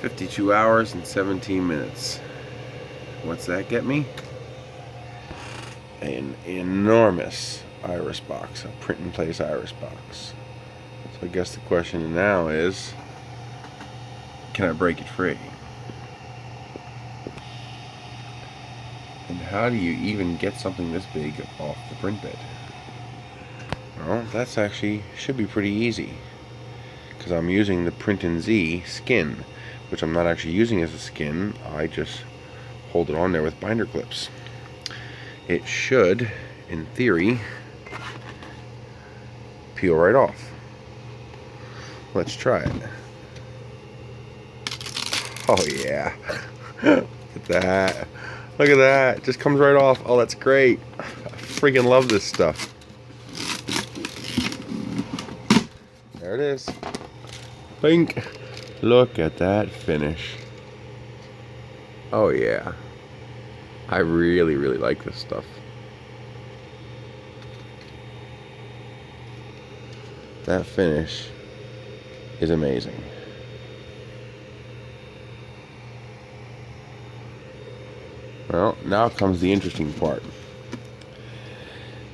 52 hours and 17 minutes. What's that get me? An enormous iris box, a print in place iris box. So I guess the question now is, can I break it free? And how do you even get something this big off the print bed? Well, that's actually should be pretty easy, because I'm using the Print Z skin, which I'm not actually using as a skin. I just hold it on there with binder clips. It should, in theory, peel right off. Let's try it. Oh yeah. Look at that. Look at that. It just comes right off. Oh, that's great. I freaking love this stuff. There it is. Bink. Look at that finish. Oh yeah. I really, really like this stuff. That finish is amazing. Well, now comes the interesting part.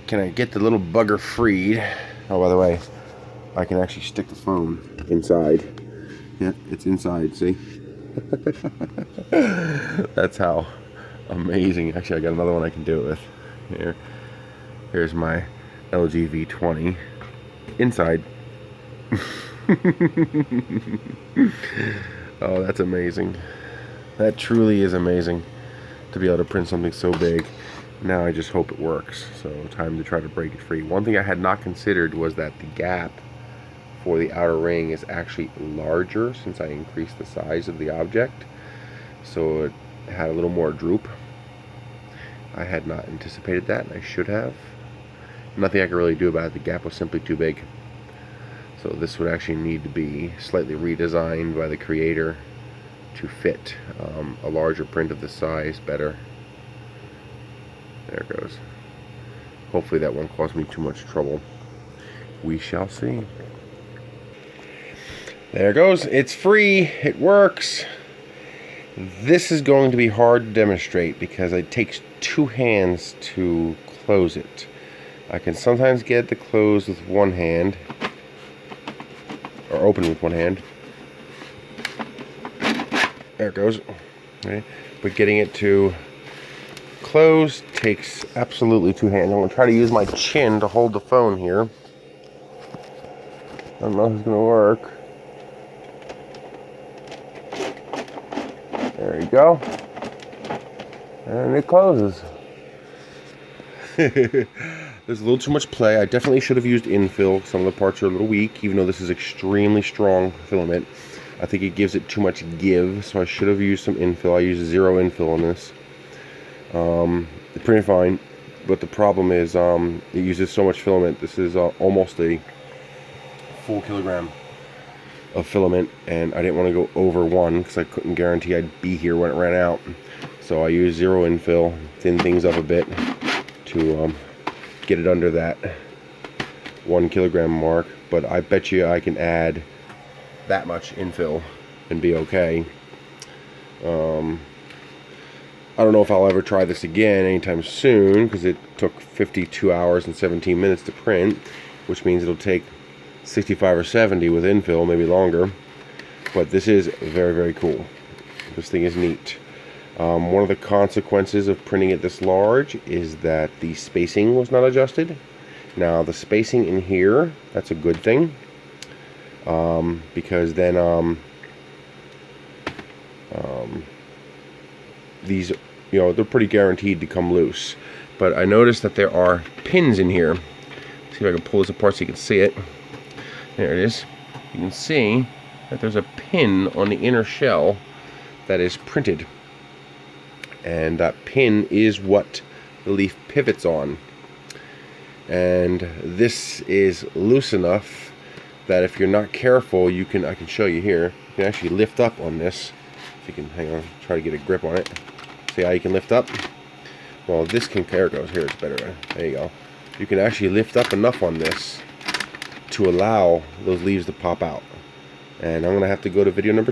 Can I get the little bugger freed? Oh, by the way, I can actually stick the phone inside. Yeah, it's inside, see? That's how amazing. Actually, I got another one I can do it with. Here's my LG V20 inside. Oh, that's amazing. That truly is amazing to be able to print something so big. Now I just hope it works. So time to try to break it free. One thing I had not considered was that the gap for the outer ring is actually larger since I increased the size of the object. So it had a little more droop. I had not anticipated that, and I should have. Nothing I could really do about it. The gap was simply too big. So this would actually need to be slightly redesigned by the creator to fit a larger print of this size better. There it goes. Hopefully that won't cause me too much trouble. We shall see. There it goes. It's free. It works. This is going to be hard to demonstrate because it takes two hands to close it. I can sometimes get it to close with one hand, or open with one hand. There it goes. Okay. But getting it to close takes absolutely two hands. I'm going to try to use my chin to hold the phone here. I don't know if it's going to work. There you go. And it closes. There's a little too much play. I definitely should have used infill. Some of the parts are a little weak, even though this is extremely strong filament. I think it gives it too much give, so I should have used some infill. I used 0 infill on this. It's pretty fine, but the problem is it uses so much filament. This is almost a full kilogram of filament, and I didn't want to go over 1 because I couldn't guarantee I'd be here when it ran out. So I used 0 infill, thin things up a bit to get it under that 1 kilogram mark. But I bet you I can add that much infill and be okay. I don't know if I'll ever try this again anytime soon, because it took 52 hours and 17 minutes to print, which means it'll take 65 or 70 with infill, maybe longer. But this is very, very cool. This thing is neat. One of the consequences of printing it this large is that the spacing was not adjusted. Now the spacing in here, that's a good thing, because then these, you know, they're pretty guaranteed to come loose. But I noticed that there are pins in here. Let's see if I can pull this apart so you can see it. There it is. You can see that there's a pin on the inner shell that is printed, and that pin is what the leaf pivots on. And this is loose enough that if you're not careful, you can, I can show you here, you can actually lift up on this. If you can, hang on, try to get a grip on it. See how you can lift up? Well, this can, there it goes, here it's better. There you go. You can actually lift up enough on this to allow those leaves to pop out. And I'm going to have to go to video number